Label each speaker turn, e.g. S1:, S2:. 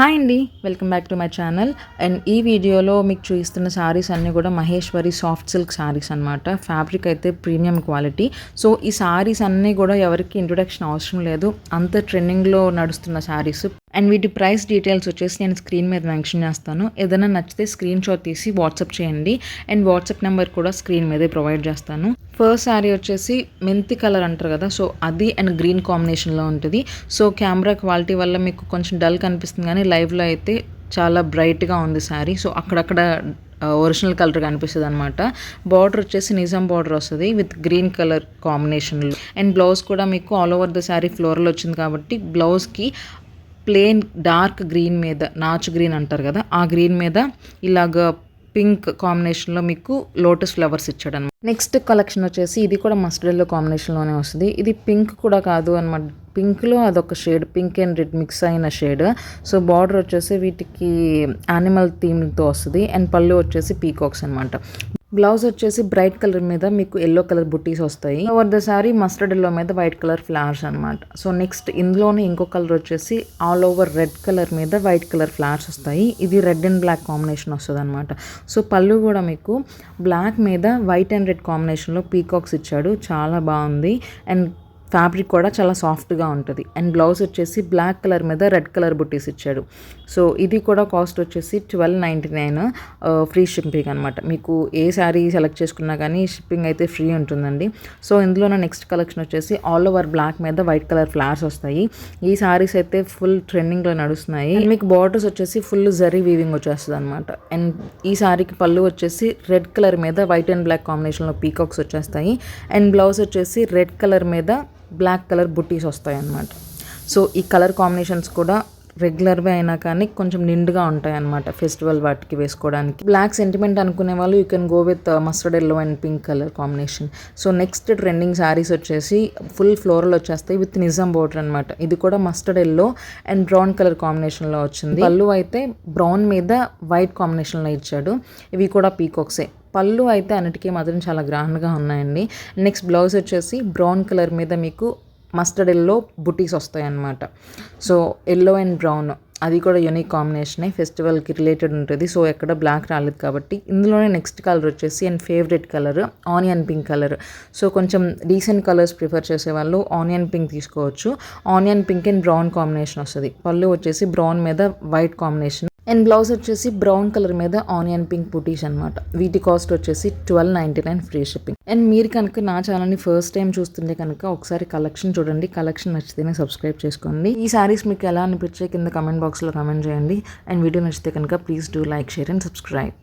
S1: Hi అండి, welcome back to my channel. And ఈ వీడియోలో మీకు చూపిస్తున్న శారీస్ అన్నీ కూడా మహేశ్వరి సాఫ్ట్ సిల్క్ శారీస్ అనమాట. ఫ్యాబ్రిక్ అయితే ప్రీమియం క్వాలిటీ. సో ఈ శారీస్ అన్నీ కూడా ఎవరికి ఇంట్రొడక్షన్ అవసరం లేదు, అంత ట్రెండింగ్లో నడుస్తున్న శారీస్. అండ్ వీటి ప్రైస్ డీటెయిల్స్ వచ్చేసి నేను స్క్రీన్ మీద మెన్షన్ చేస్తాను. ఏదైనా నచ్చితే స్క్రీన్ షాట్ తీసి వాట్సాప్ చేయండి. అండ్ వాట్సాప్ నెంబర్ కూడా స్క్రీన్ మీదే ప్రొవైడ్ చేస్తాను. ఫస్ట్ శారీ వచ్చేసి మెంతి కలర్ అంటారు కదా, సో అది అండ్ గ్రీన్ కాంబినేషన్లో ఉంటుంది. సో కెమెరా క్వాలిటీ వల్ల మీకు కొంచెం డల్ కనిపిస్తుంది, కానీ లైవ్లో అయితే చాలా బ్రైట్గా ఉంది శారీ. సో అక్కడక్కడ ఒరిజినల్ కలర్ కనిపిస్తుంది అనమాట. బార్డర్ వచ్చేసి నిజాం బార్డర్ వస్తుంది విత్ గ్రీన్ కలర్ కాంబినేషన్లో. అండ్ బ్లౌజ్ కూడా మీకు all over the sari floral వచ్చింది కాబట్టి బ్లౌజ్కి ప్లెయిన్ డార్క్ గ్రీన్ మీద, నాచ్ గ్రీన్ అంటారు కదా, ఆ గ్రీన్ మీద ఇలాగ పింక్ కాంబినేషన్లో మీకు లోటస్ ఫ్లవర్స్ ఇచ్చాడు అనమాట. నెక్స్ట్ కలెక్షన్ వచ్చేసి ఇది కూడా మస్టర్డ్ ఎల్లో కాంబినేషన్లోనే వస్తుంది. ఇది పింక్ కూడా కాదు అనమాట, పింక్లో అదొక shade, pink and red mix అయిన షేడ్. సో బార్డర్ వచ్చేసి వీటికి యానిమల్ థీమ్తో వస్తుంది. అండ్ పళ్ళు వచ్చేసి పీకాక్స్ అనమాట. బ్లౌజ్ వచ్చేసి బ్రైట్ కలర్ మీద మీకు ఎల్లో కలర్ బుట్టీస్ వస్తాయి. Over the sorry mustard yellow మీద వైట్ కలర్ ఫ్లవర్స్ అనమాట. సో నెక్స్ట్ ఇందులోనే ఇంకో కలర్ వచ్చేసి ఆల్ ఓవర్ రెడ్ కలర్ మీద వైట్ కలర్ ఫ్లవర్స్ వస్తాయి. ఇది రెడ్ అండ్ బ్లాక్ కాంబినేషన్ వస్తుంది అనమాట. సో పళ్ళు కూడా మీకు బ్లాక్ మీద వైట్ అండ్ రెడ్ కాంబినేషన్లో పీకాక్స్ ఇచ్చాడు, చాలా బాగుంది. అండ్ ఫ్యాబ్రిక్ కూడా చాలా సాఫ్ట్గా ఉంటుంది. అండ్ బ్లౌజ్ వచ్చేసి బ్లాక్ కలర్ మీద రెడ్ కలర్ బుట్టీస్ ఇచ్చాడు. సో ఇది కూడా కాస్ట్ వచ్చేసి 1299 ఫ్రీ షిప్పింగ్ అనమాట. మీకు ఏ శారీ సెలెక్ట్ చేసుకున్నా కానీ షిప్పింగ్ అయితే ఫ్రీ ఉంటుందండి. సో ఇందులో నెక్స్ట్ కలెక్షన్ వచ్చేసి ఆల్ ఓవర్ బ్లాక్ మీద వైట్ కలర్ ఫ్లవర్స్ వస్తాయి. ఈ శారీస్ అయితే ఫుల్ ట్రెండింగ్లో నడుస్తున్నాయి. మీకు బార్డర్స్ వచ్చేసి ఫుల్ జరీ వీవింగ్ వచ్చేస్తుంది అనమాట. అండ్ ఈ శారీకి పళ్ళు వచ్చేసి రెడ్ కలర్ మీద వైట్ అండ్ బ్లాక్ కాంబినేషన్లో పీకాక్స్ వచ్చేస్తాయి. అండ్ బ్లౌజ్ వచ్చేసి రెడ్ కలర్ మీద బ్లాక్ కలర్ బుట్టీస్ వస్తాయి అన్నమాట. సో ఈ కలర్ కాంబినేషన్స్ కూడా రెగ్యులర్గా అయినా కానీ కొంచెం నిండుగా ఉంటాయి అన్నమాట ఫెస్టివల్ వాటికి వేసుకోవడానికి. బ్లాక్ సెంటిమెంట్ అనుకునే వాళ్ళు you can go with mustard yellow and pink colour combination. So next trending saris వచ్చేసి ఫుల్ ఫ్లోరల్ వచ్చేస్తాయి విత్ నిజాం బోర్డర్ అనమాట. ఇది కూడా mustard yellow and brown colour కాంబినేషన్లో వచ్చింది. పళ్ళు అయితే బ్రౌన్ మీద వైట్ కాంబినేషన్లో ఇచ్చాడు. ఇవి కూడా పీకాక్సే. పళ్ళు అయితే అన్నిటికీ మాత్రం చాలా గ్రాండ్గా ఉన్నాయండి. నెక్స్ట్ బ్లౌజ్ వచ్చేసి బ్రౌన్ కలర్ మీద మీకు మస్టర్డ్ ఎల్లో బుటీస్ వస్తాయి అన్నమాట. సో ఎల్లో అండ్ బ్రౌన్ అది కూడా యూనిక్ కాంబినేషనే, ఫెస్టివల్కి రిలేటెడ్ ఉంటుంది. సో ఎక్కడ బ్లాక్ రాలేదు కాబట్టి. ఇందులోనే నెక్స్ట్ కలర్ వచ్చేసి and favourite colour onion pink colour. So కొంచెం డీసెంట్ కలర్స్ ప్రిఫర్ చేసే వాళ్ళు ఆనియన్ పింక్ తీసుకోవచ్చు. Onion pink and brown combination వస్తుంది. పళ్ళు వచ్చేసి బ్రౌన్ మీద వైట్ కాంబినేషన్. అండ్ బ్లౌజ్ వచ్చేసి బ్రౌన్ కలర్ మీద ఆనియన్ పింక్ బుటీస్ అనమాట. వీటి కాస్ట్ వచ్చేసి 1299 ఫ్రీ షిప్పింగ్. అండ్ మీరు కనుక నా ఛానల్ని ఫస్ట్ టైం చూస్తుంటే కనుక ఒకసారి కలెక్షన్ చూడండి. కలెక్షన్ నచ్చితేనే సబ్స్క్రైబ్ చేసుకోండి. ఈ శారీస్ మీకు ఎలా అనిపించే కింద కమెంట్ బాక్స్లో కమెంట్ చేయండి. అండ్ వీడియో నచ్చితే కనుక please do like, share and subscribe.